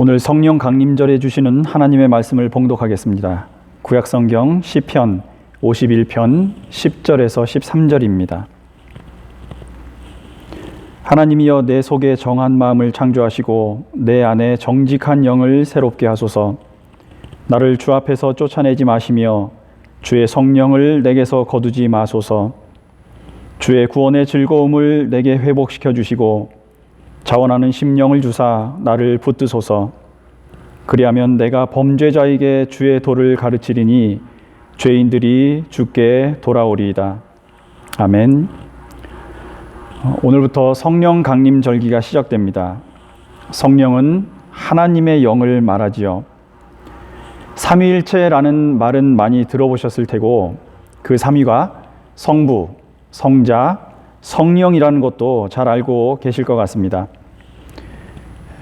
오늘 성령 강림절에 주시는 하나님의 말씀을 봉독하겠습니다. 구약성경 시편 51편 10절에서 13절입니다. 하나님이여 내 속에 정한 마음을 창조하시고 내 안에 정직한 영을 새롭게 하소서. 나를 주 앞에서 쫓아내지 마시며 주의 성령을 내게서 거두지 마소서. 주의 구원의 즐거움을 내게 회복시켜 주시고 자원하는 심령을 주사 나를 붙드소서. 그리하면 내가 범죄자에게 주의 도를 가르치리니 죄인들이 주께 돌아오리이다. 아멘. 오늘부터 성령 강림 절기가 시작됩니다. 성령은 하나님의 영을 말하지요. 삼위일체라는 말은 많이 들어보셨을 테고 그 삼위가 성부, 성자, 성령이라는 것도 잘 알고 계실 것 같습니다.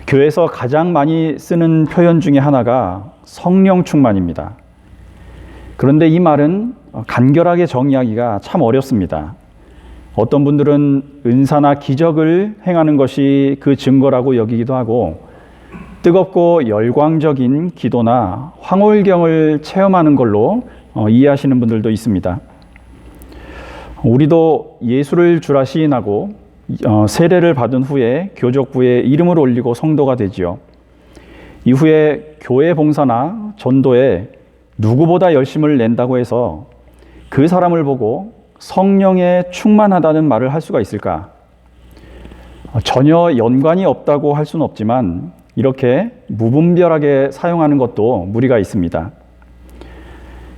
교회에서 가장 많이 쓰는 표현 중에 하나가 성령 충만입니다. 그런데 이 말은 간결하게 정의하기가 참 어렵습니다. 어떤 분들은 은사나 기적을 행하는 것이 그 증거라고 여기기도 하고 뜨겁고 열광적인 기도나 황홀경을 체험하는 걸로 이해하시는 분들도 있습니다. 우리도 예수를 주라 시인하고 세례를 받은 후에 교족부에 이름을 올리고 성도가 되지요. 이후에 교회 봉사나 전도에 누구보다 열심을 낸다고 해서 그 사람을 보고 성령에 충만하다는 말을 할 수가 있을까? 전혀 연관이 없다고 할 수는 없지만 이렇게 무분별하게 사용하는 것도 무리가 있습니다.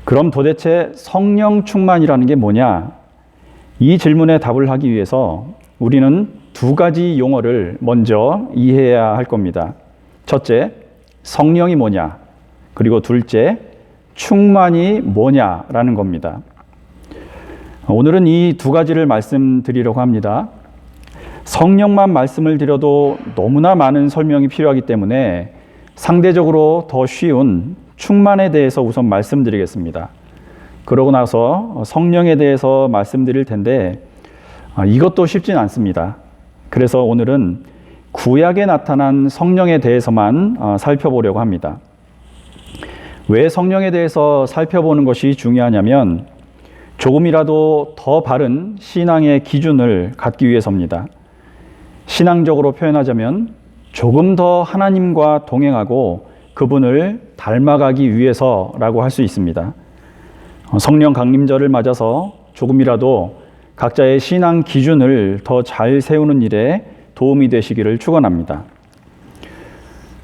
그럼 도대체 성령 충만이라는 게 뭐냐? 이 질문에 답을 하기 위해서 우리는 두 가지 용어를 먼저 이해해야 할 겁니다. 첫째, 성령이 뭐냐? 그리고 둘째, 충만이 뭐냐라는 겁니다. 오늘은 이 두 가지를 말씀드리려고 합니다. 성령만 말씀을 드려도 너무나 많은 설명이 필요하기 때문에 상대적으로 더 쉬운 충만에 대해서 우선 말씀드리겠습니다. 그러고 나서 성령에 대해서 말씀드릴 텐데 이것도 쉽진 않습니다. 그래서 오늘은 구약에 나타난 성령에 대해서만 살펴보려고 합니다. 왜 성령에 대해서 살펴보는 것이 중요하냐면 조금이라도 더 바른 신앙의 기준을 갖기 위해서입니다. 신앙적으로 표현하자면 조금 더 하나님과 동행하고 그분을 닮아가기 위해서라고 할 수 있습니다. 성령 강림절을 맞아서 조금이라도 각자의 신앙 기준을 더 잘 세우는 일에 도움이 되시기를 축원합니다.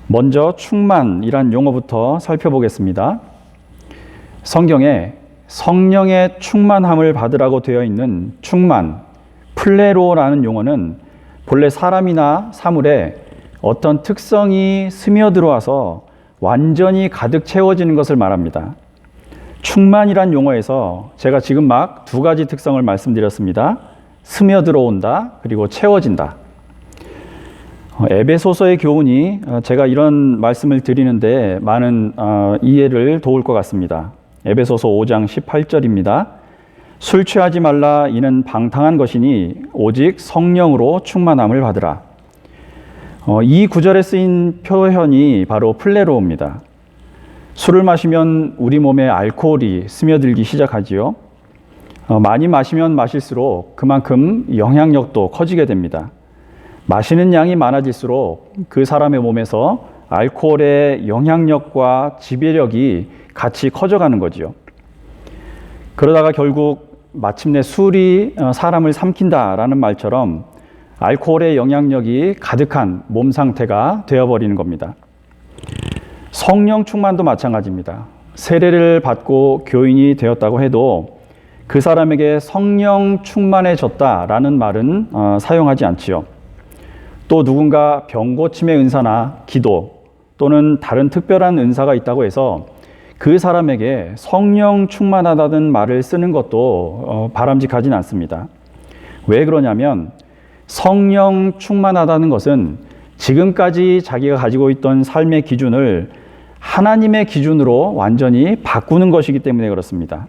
먼저 충만이란 용어부터 살펴보겠습니다. 성경에 성령의 충만함을 받으라고 되어 있는 충만, 플레로라는 용어는 본래 사람이나 사물에 어떤 특성이 스며들어와서 완전히 가득 채워지는 것을 말합니다. 충만이란 용어에서 제가 지금 막 두 가지 특성을 말씀드렸습니다. 스며들어온다, 그리고 채워진다. 에베소서의 교훈이 제가 이런 말씀을 드리는데 많은 이해를 도울 것 같습니다. 에베소서 5장 18절입니다. 술 취하지 말라, 이는 방탕한 것이니 오직 성령으로 충만함을 받으라. 이 구절에 쓰인 표현이 바로 플레로입니다. 술을 마시면 우리 몸에 알코올이 스며들기 시작하지요. 많이 마시면 마실수록 그만큼 영향력도 커지게 됩니다. 마시는 양이 많아질수록 그 사람의 몸에서 알코올의 영향력과 지배력이 같이 커져가는 거지요. 그러다가 결국 마침내 술이 사람을 삼킨다라는 말처럼 알코올의 영향력이 가득한 몸 상태가 되어버리는 겁니다. 성령 충만도 마찬가지입니다. 세례를 받고 교인이 되었다고 해도 그 사람에게 성령 충만해졌다라는 말은 사용하지 않지요. 또 누군가 병고침의 은사나 기도 또는 다른 특별한 은사가 있다고 해서 그 사람에게 성령 충만하다는 말을 쓰는 것도 바람직하진 않습니다. 왜 그러냐면 성령 충만하다는 것은 지금까지 자기가 가지고 있던 삶의 기준을 하나님의 기준으로 완전히 바꾸는 것이기 때문에 그렇습니다.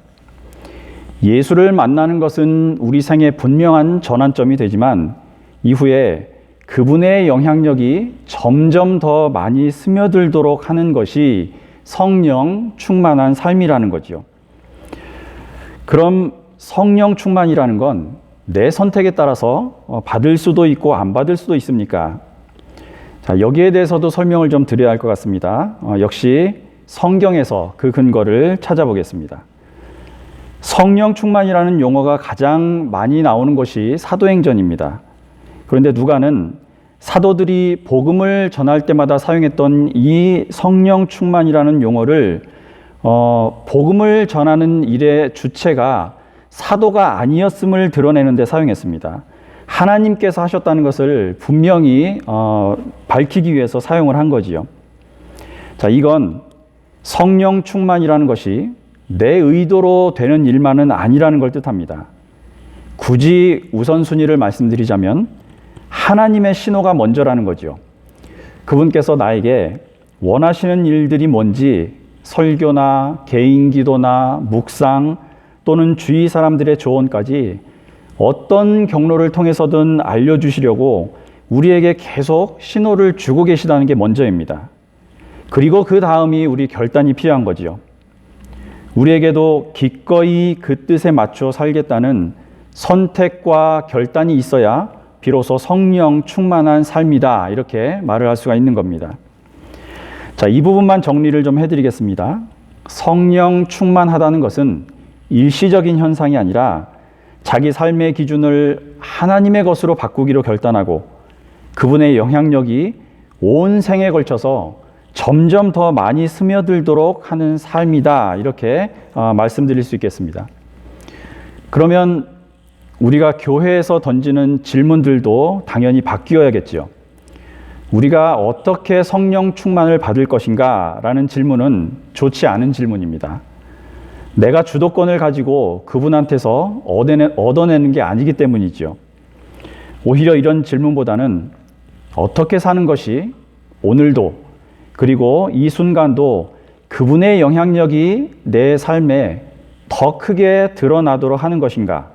예수를 만나는 것은 우리 생에 분명한 전환점이 되지만 이후에 그분의 영향력이 점점 더 많이 스며들도록 하는 것이 성령 충만한 삶이라는 거죠. 그럼 성령 충만이라는 건 내 선택에 따라서 받을 수도 있고 안 받을 수도 있습니까? 자, 여기에 대해서도 설명을 좀 드려야 할 것 같습니다. 역시 성경에서 그 근거를 찾아보겠습니다. 성령 충만이라는 용어가 가장 많이 나오는 것이 사도행전입니다. 그런데 누가는 사도들이 복음을 전할 때마다 사용했던 이 성령 충만이라는 용어를 복음을 전하는 일의 주체가 사도가 아니었음을 드러내는 데 사용했습니다. 하나님께서 하셨다는 것을 분명히 밝히기 위해서 사용을 한 거지요. 자, 이건 성령 충만이라는 것이 내 의도로 되는 일만은 아니라는 걸 뜻합니다. 굳이 우선순위를 말씀드리자면 하나님의 신호가 먼저라는 거죠. 그분께서 나에게 원하시는 일들이 뭔지 설교나 개인 기도나 묵상 또는 주위 사람들의 조언까지 어떤 경로를 통해서든 알려주시려고 우리에게 계속 신호를 주고 계시다는 게 먼저입니다. 그리고 그 다음이 우리 결단이 필요한 거지요. 우리에게도 기꺼이 그 뜻에 맞춰 살겠다는 선택과 결단이 있어야 비로소 성령 충만한 삶이다, 이렇게 말을 할 수가 있는 겁니다. 자, 이 부분만 정리를 좀 해드리겠습니다. 성령 충만하다는 것은 일시적인 현상이 아니라 자기 삶의 기준을 하나님의 것으로 바꾸기로 결단하고 그분의 영향력이 온 생에 걸쳐서 점점 더 많이 스며들도록 하는 삶이다, 이렇게 말씀드릴 수 있겠습니다. 그러면 우리가 교회에서 던지는 질문들도 당연히 바뀌어야겠죠. 우리가 어떻게 성령 충만을 받을 것인가 라는 질문은 좋지 않은 질문입니다. 내가 주도권을 가지고 그분한테서 얻어내는 게 아니기 때문이죠. 오히려 이런 질문보다는 어떻게 사는 것이 오늘도 그리고 이 순간도 그분의 영향력이 내 삶에 더 크게 드러나도록 하는 것인가?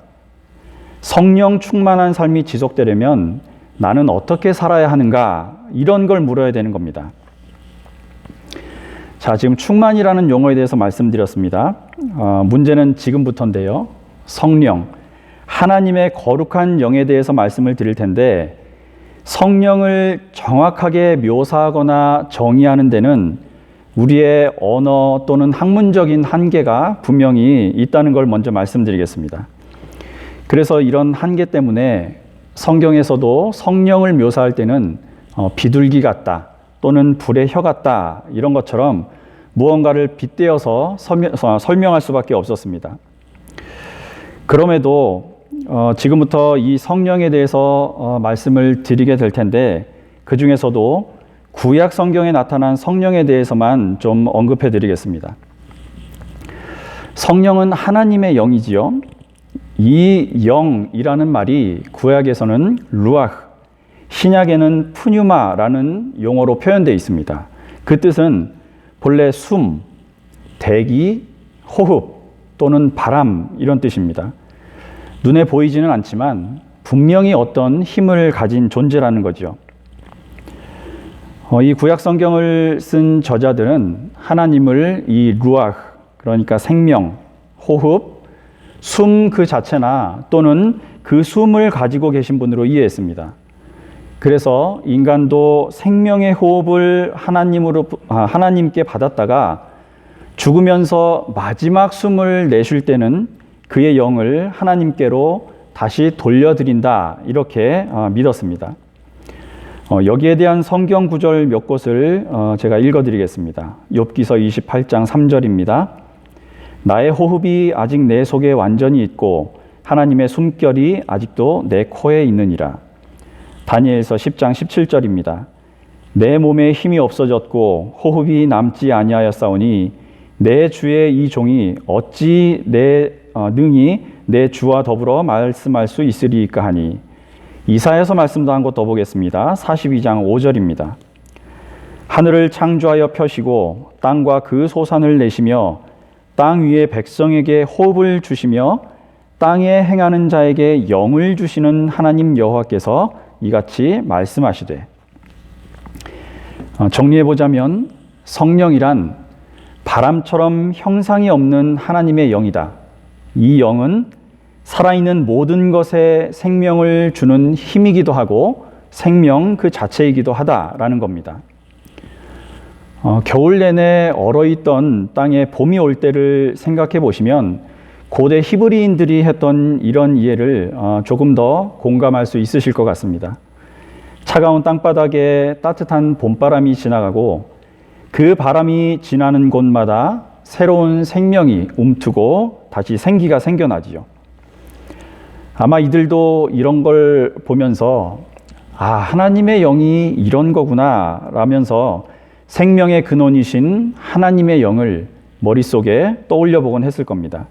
성령 충만한 삶이 지속되려면 나는 어떻게 살아야 하는가? 이런 걸 물어야 되는 겁니다. 자, 지금 충만이라는 용어에 대해서 말씀드렸습니다. 문제는 지금부터인데요. 성령, 하나님의 거룩한 영에 대해서 말씀을 드릴 텐데 성령을 정확하게 묘사하거나 정의하는 데는 우리의 언어 또는 학문적인 한계가 분명히 있다는 걸 먼저 말씀드리겠습니다. 그래서 이런 한계 때문에 성경에서도 성령을 묘사할 때는 비둘기 같다 또는 불의 혀 같다 이런 것처럼 무언가를 빗대어서 설명할 수밖에 없었습니다. 그럼에도 지금부터 이 성령에 대해서 말씀을 드리게 될 텐데 그 중에서도 구약 성경에 나타난 성령에 대해서만 좀 언급해 드리겠습니다. 성령은 하나님의 영이지요. 이 영이라는 말이 구약에서는 루아흐, 신약에는 푸뉴마라는 용어로 표현되어 있습니다. 그 뜻은 본래 숨, 대기, 호흡 또는 바람 이런 뜻입니다. 눈에 보이지는 않지만 분명히 어떤 힘을 가진 존재라는 거죠. 이 구약 성경을 쓴 저자들은 하나님을 이 루아흐, 그러니까 생명, 호흡, 숨 그 자체나 또는 그 숨을 가지고 계신 분으로 이해했습니다. 그래서 인간도 생명의 호흡을 하나님께 받았다가 죽으면서 마지막 숨을 내쉴 때는 그의 영을 하나님께로 다시 돌려드린다, 이렇게 믿었습니다. 여기에 대한 성경 구절 몇 곳을 제가 읽어드리겠습니다. 욥기서 28장 3절입니다. 나의 호흡이 아직 내 속에 완전히 있고 하나님의 숨결이 아직도 내 코에 있느니라. 다니엘서 10장 17절입니다. 내 몸에 힘이 없어졌고 호흡이 남지 아니하였사오니 내 주의 이 종이 어찌 능히 내 주와 더불어 말씀할 수 있으리이까 하니. 이사야서 말씀도 한 곳 더 보겠습니다. 42장 5절입니다. 하늘을 창조하여 펴시고 땅과 그 소산을 내시며 땅 위의 백성에게 호흡을 주시며 땅에 행하는 자에게 영을 주시는 하나님 여호와께서 이같이 말씀하시되. 정리해보자면 성령이란 바람처럼 형상이 없는 하나님의 영이다. 이 영은 살아있는 모든 것에 생명을 주는 힘이기도 하고 생명 그 자체이기도 하다라는 겁니다. 겨울 내내 얼어있던 땅에 봄이 올 때를 생각해 보시면 고대 히브리인들이 했던 이런 이해를 조금 더 공감할 수 있으실 것 같습니다. 차가운 땅바닥에 따뜻한 봄바람이 지나가고 그 바람이 지나는 곳마다 새로운 생명이 움트고 다시 생기가 생겨나지요. 아마 이들도 이런 걸 보면서 하나님의 영이 이런 거구나 라면서 생명의 근원이신 하나님의 영을 머릿속에 떠올려 보곤 했을 겁니다.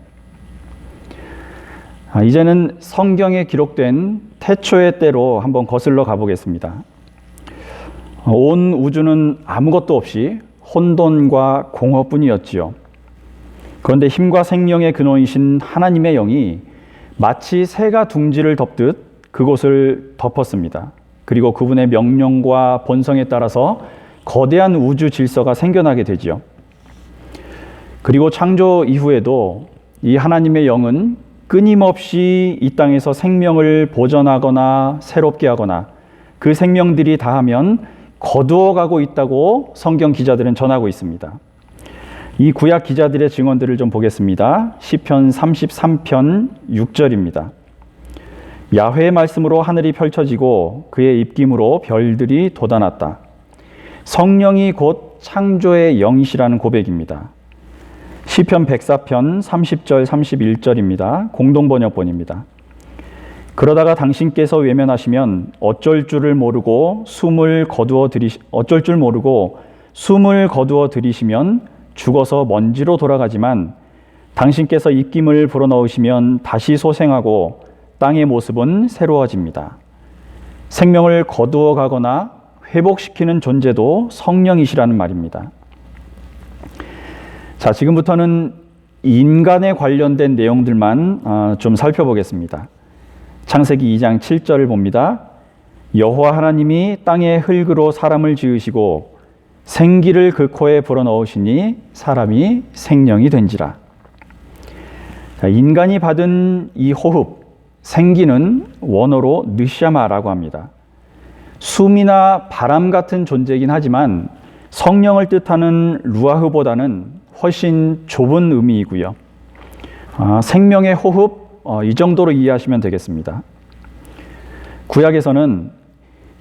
이제는 성경에 기록된 태초의 때로 한번 거슬러 가보겠습니다. 온 우주는 아무것도 없이 혼돈과 공허뿐이었지요. 그런데 힘과 생명의 근원이신 하나님의 영이 마치 새가 둥지를 덮듯 그곳을 덮었습니다. 그리고 그분의 명령과 본성에 따라서 거대한 우주 질서가 생겨나게 되지요. 그리고 창조 이후에도 이 하나님의 영은 끊임없이 이 땅에서 생명을 보존하거나 새롭게 하거나 그 생명들이 다하면 거두어가고 있다고 성경 기자들은 전하고 있습니다. 이 구약 기자들의 증언들을 좀 보겠습니다. 시편 33편 6절입니다. 야훼의 말씀으로 하늘이 펼쳐지고 그의 입김으로 별들이 돋아났다. 성령이 곧 창조의 영이시라는 고백입니다. 시편 104편 30절 31절입니다. 공동번역본입니다. 그러다가 당신께서 외면하시면 어쩔 줄 모르고 숨을 거두어 들이시면 죽어서 먼지로 돌아가지만 당신께서 입김을 불어넣으시면 다시 소생하고 땅의 모습은 새로워집니다. 생명을 거두어 가거나 회복시키는 존재도 성령이시라는 말입니다. 자, 지금부터는 인간에 관련된 내용들만 좀 살펴보겠습니다. 창세기 2장 7절을 봅니다. 여호와 하나님이 땅의 흙으로 사람을 지으시고 생기를 그 코에 불어넣으시니 사람이 생령이 된지라. 자, 인간이 받은 이 호흡, 생기는 원어로 느샤마라고 합니다. 숨이나 바람 같은 존재이긴 하지만 성령을 뜻하는 루아흐보다는 훨씬 좁은 의미이고요. 생명의 호흡, 이 정도로 이해하시면 되겠습니다. 구약에서는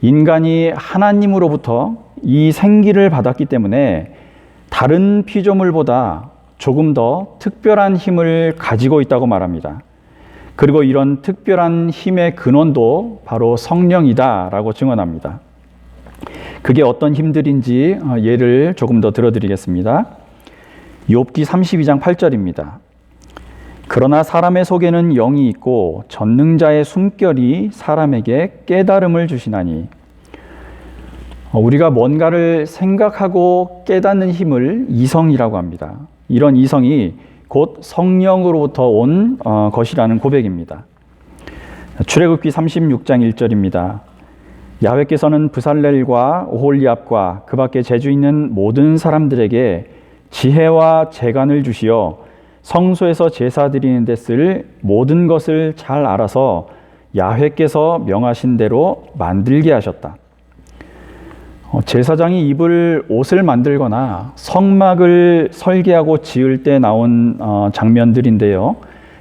인간이 하나님으로부터 이 생기를 받았기 때문에 다른 피조물보다 조금 더 특별한 힘을 가지고 있다고 말합니다. 그리고 이런 특별한 힘의 근원도 바로 성령이다라고 증언합니다. 그게 어떤 힘들인지 예를 조금 더 들어드리겠습니다. 욥기 32장 8절입니다. 그러나 사람의 속에는 영이 있고 전능자의 숨결이 사람에게 깨달음을 주시나니. 우리가 뭔가를 생각하고 깨닫는 힘을 이성이라고 합니다. 이런 이성이 곧 성령으로부터 온 것이라는 고백입니다. 출애굽기 36장 1절입니다. 야훼께서는 브살렐과 오홀리압과 그 밖에 재주 있는 모든 사람들에게 지혜와 재간을 주시어 성소에서 제사 드리는 데 쓸 모든 것을 잘 알아서 야훼께서 명하신 대로 만들게 하셨다. 제사장이 입을 옷을 만들거나 성막을 설계하고 지을 때 나온 장면들인데요.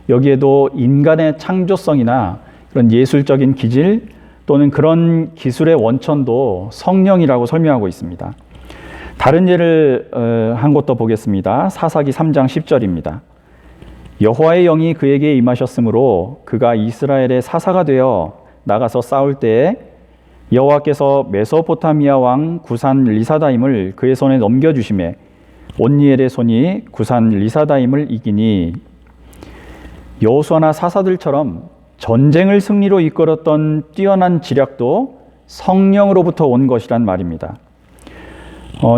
여기에도 인간의 창조성이나 그런 예술적인 기질 또는 그런 기술의 원천도 성령이라고 설명하고 있습니다. 다른 예를 한 곳 더 보겠습니다. 사사기 3장 10절입니다. 여호와의 영이 그에게 임하셨으므로 그가 이스라엘의 사사가 되어 나가서 싸울 때에 여호와께서 메소포타미아 왕 구산 리사다임을 그의 손에 넘겨주시매 온니엘의 손이 구산 리사다임을 이기니. 여호수아나 사사들처럼 전쟁을 승리로 이끌었던 뛰어난 지략도 성령으로부터 온 것이란 말입니다.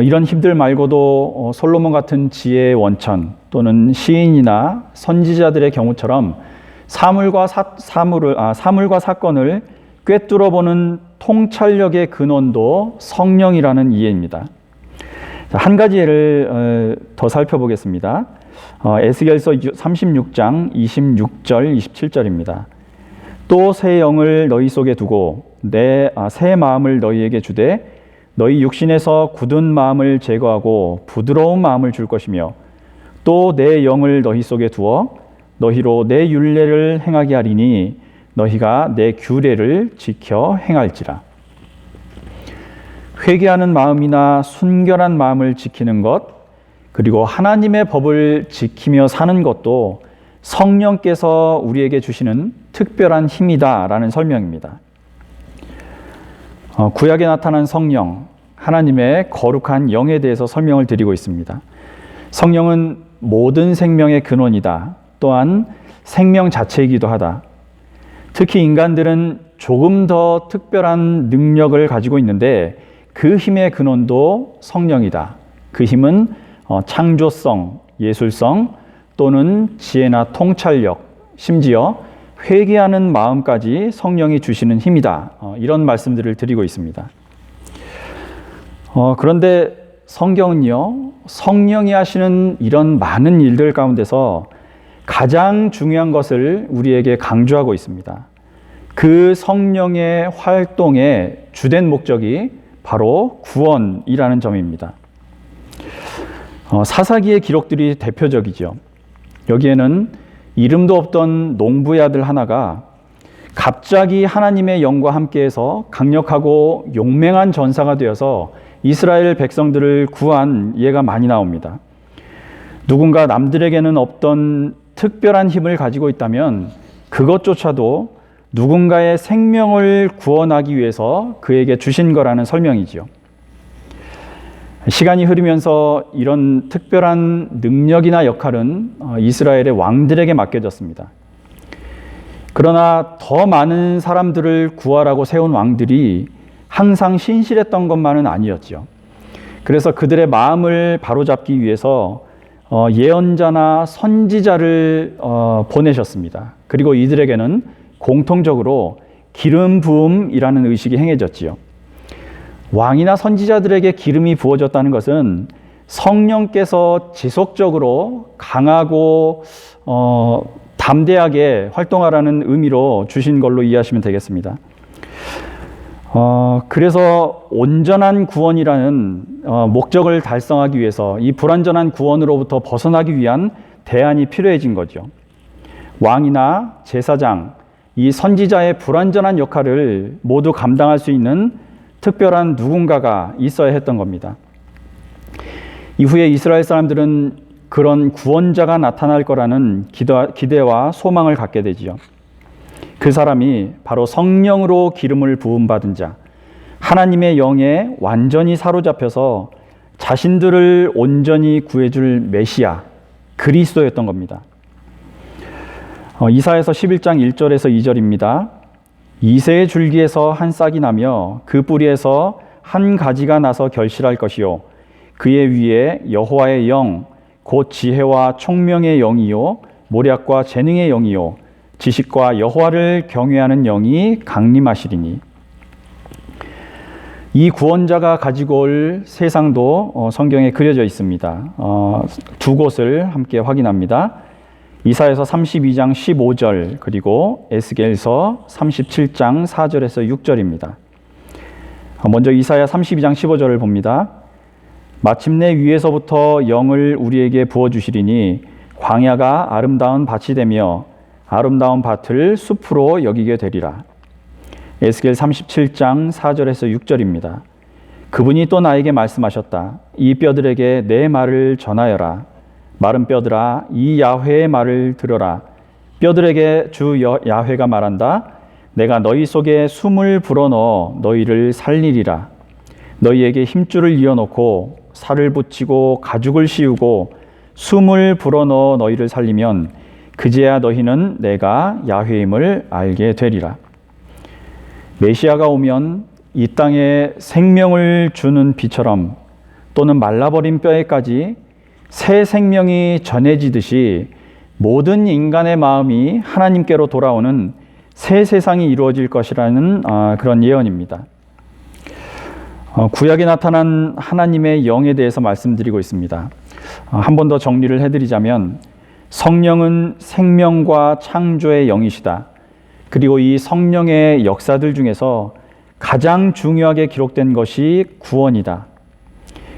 이런 힘들 말고도 솔로몬 같은 지혜의 원천 또는 시인이나 선지자들의 경우처럼 사물과 사건을 꿰뚫어보는 통찰력의 근원도 성령이라는 이해입니다. 한 가지 예를 더 살펴보겠습니다. 에스겔서 36장 26절 27절입니다. 또 새 영을 너희 속에 두고 새 마음을 너희에게 주되 너희 육신에서 굳은 마음을 제거하고 부드러운 마음을 줄 것이며 또 내 영을 너희 속에 두어 너희로 내 율례를 행하게 하리니 너희가 내 규례를 지켜 행할지라. 회개하는 마음이나 순결한 마음을 지키는 것, 그리고 하나님의 법을 지키며 사는 것도 성령께서 우리에게 주시는 특별한 힘이다라는 설명입니다. 구약에 나타난 성령, 하나님의 거룩한 영에 대해서 설명을 드리고 있습니다. 성령은 모든 생명의 근원이다. 또한 생명 자체이기도 하다. 특히 인간들은 조금 더 특별한 능력을 가지고 있는데 그 힘의 근원도 성령이다. 그 힘은 창조성, 예술성 또는 지혜나 통찰력, 심지어 회개하는 마음까지 성령이 주시는 힘이다. 이런 말씀들을 드리고 있습니다. 그런데 성경은요, 성령이 하시는 이런 많은 일들 가운데서 가장 중요한 것을 우리에게 강조하고 있습니다. 그 성령의 활동의 주된 목적이 바로 구원이라는 점입니다. 사사기의 기록들이 대표적이죠. 여기에는 이름도 없던 농부의 아들 하나가 갑자기 하나님의 영과 함께해서 강력하고 용맹한 전사가 되어서 이스라엘 백성들을 구한 예가 많이 나옵니다. 누군가 남들에게는 없던 특별한 힘을 가지고 있다면 그것조차도 누군가의 생명을 구원하기 위해서 그에게 주신 거라는 설명이지요. 시간이 흐르면서 이런 특별한 능력이나 역할은 이스라엘의 왕들에게 맡겨졌습니다. 그러나 더 많은 사람들을 구하라고 세운 왕들이 항상 신실했던 것만은 아니었죠. 그래서 그들의 마음을 바로잡기 위해서 예언자나 선지자를 보내셨습니다. 그리고 이들에게는 공통적으로 기름 부음이라는 의식이 행해졌지요. 왕이나 선지자들에게 기름이 부어졌다는 것은 성령께서 지속적으로 강하고 담대하게 활동하라는 의미로 주신 걸로 이해하시면 되겠습니다. 그래서 온전한 구원이라는 목적을 달성하기 위해서 이 불완전한 구원으로부터 벗어나기 위한 대안이 필요해진 거죠. 왕이나 제사장, 이 선지자의 불완전한 역할을 모두 감당할 수 있는 특별한 누군가가 있어야 했던 겁니다. 이후에 이스라엘 사람들은 그런 구원자가 나타날 거라는 기대와 소망을 갖게 되지요. 그 사람이 바로 성령으로 기름을 부음받은 자, 하나님의 영에 완전히 사로잡혀서 자신들을 온전히 구해줄 메시아, 그리스도였던 겁니다. 이사야서 11장 1절에서 2절입니다. 이새의 줄기에서 한 싹이 나며 그 뿌리에서 한 가지가 나서 결실할 것이요 그의 위에 여호와의 영 곧 지혜와 총명의 영이요 모략과 재능의 영이요 지식과 여호와를 경외하는 영이 강림하시리니. 이 구원자가 가지고 올 세상도 성경에 그려져 있습니다. 두 곳을 함께 확인합니다. 이사야서 32장 15절 그리고 에스겔서 37장 4절에서 6절입니다. 먼저 이사야 32장 15절을 봅니다. 마침내 위에서부터 영을 우리에게 부어주시리니 광야가 아름다운 밭이 되며 아름다운 밭을 숲으로 여기게 되리라. 에스겔 37장 4절에서 6절입니다. 그분이 또 나에게 말씀하셨다. 이 뼈들에게 내 말을 전하여라. 마른 뼈들아 이 야훼의 말을 들어라. 뼈들에게 주 야훼가 말한다. 내가 너희 속에 숨을 불어넣어 너희를 살리리라. 너희에게 힘줄을 이어놓고 살을 붙이고 가죽을 씌우고 숨을 불어넣어 너희를 살리면 그제야 너희는 내가 야훼임을 알게 되리라. 메시아가 오면 이 땅에 생명을 주는 비처럼 또는 말라버린 뼈에까지 새 생명이 전해지듯이 모든 인간의 마음이 하나님께로 돌아오는 새 세상이 이루어질 것이라는 그런 예언입니다. 구약에 나타난 하나님의 영에 대해서 말씀드리고 있습니다. 한 번 더 정리를 해드리자면 성령은 생명과 창조의 영이시다. 그리고 이 성령의 역사들 중에서 가장 중요하게 기록된 것이 구원이다.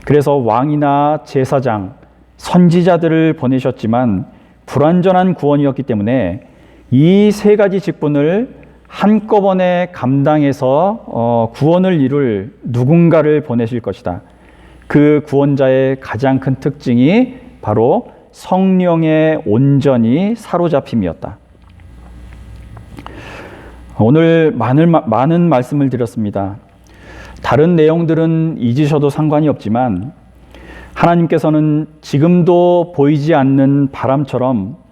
그래서 왕이나 제사장, 선지자들을 보내셨지만 불완전한 구원이었기 때문에 이 세 가지 직분을 한꺼번에 감당해서 구원을 이룰 누군가를 보내실 것이다. 그 구원자의 가장 큰 특징이 바로 성령의 온전히 사로잡힘이었다. 오늘 많은 말씀을 드렸습니다. 다른 내용들은 잊으셔도 상관이 없지만 하나님께서는 지금도 보이지 않는 바람처럼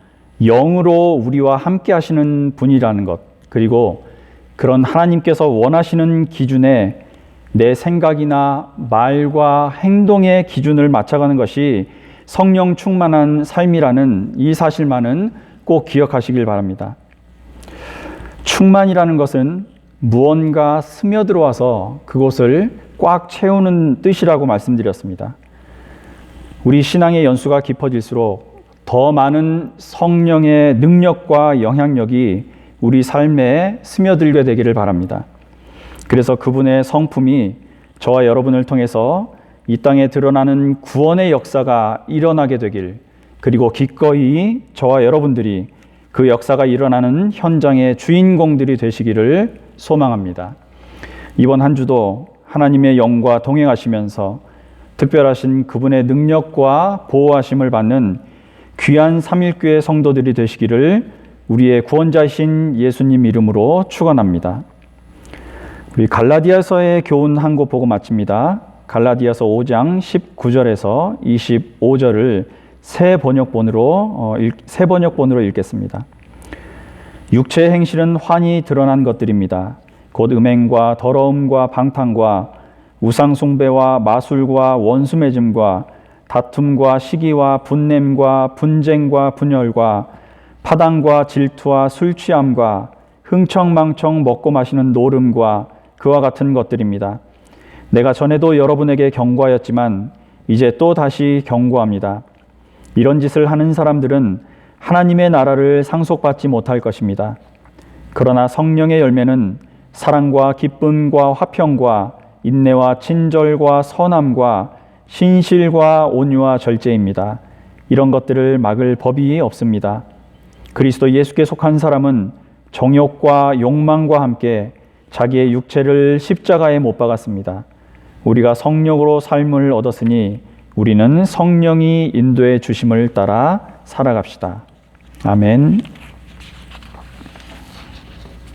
영으로 우리와 함께 하시는 분이라는 것, 그리고 그런 하나님께서 원하시는 기준에 내 생각이나 말과 행동의 기준을 맞춰가는 것이 성령 충만한 삶이라는 이 사실만은 꼭 기억하시길 바랍니다. 충만이라는 것은 무언가 스며들어와서 그곳을 꽉 채우는 뜻이라고 말씀드렸습니다. 우리 신앙의 연수가 깊어질수록 더 많은 성령의 능력과 영향력이 우리 삶에 스며들게 되기를 바랍니다. 그래서 그분의 성품이 저와 여러분을 통해서 이 땅에 드러나는 구원의 역사가 일어나게 되길, 그리고 기꺼이 저와 여러분들이 그 역사가 일어나는 현장의 주인공들이 되시기를 소망합니다. 이번 한 주도 하나님의 영과 동행하시면서 특별하신 그분의 능력과 보호하심을 받는 귀한 삼일교회 성도들이 되시기를 우리의 구원자이신 예수님 이름으로 축원합니다. 우리 갈라디아서의 교훈 한 곳 보고 마칩니다. 갈라디아서 5장 19절에서 25절을 새 번역본으로 읽겠습니다. 육체의 행실은 환히 드러난 것들입니다. 곧 음행과 더러움과 방탕과 우상숭배와 마술과 원수맺음과 다툼과 시기와 분냄과 분쟁과 분열과 파당과 질투와 술취함과 흥청망청 먹고 마시는 노름과 그와 같은 것들입니다. 내가 전에도 여러분에게 경고하였지만 이제 또 다시 경고합니다. 이런 짓을 하는 사람들은 하나님의 나라를 상속받지 못할 것입니다. 그러나 성령의 열매는 사랑과 기쁨과 화평과 인내와 친절과 선함과 신실과 온유와 절제입니다. 이런 것들을 막을 법이 없습니다. 그리스도 예수께 속한 사람은 정욕과 욕망과 함께 자기의 육체를 십자가에 못 박았습니다. 우리가 성령으로 삶을 얻었으니 우리는 성령이 인도해 주심을 따라 살아갑시다. 아멘.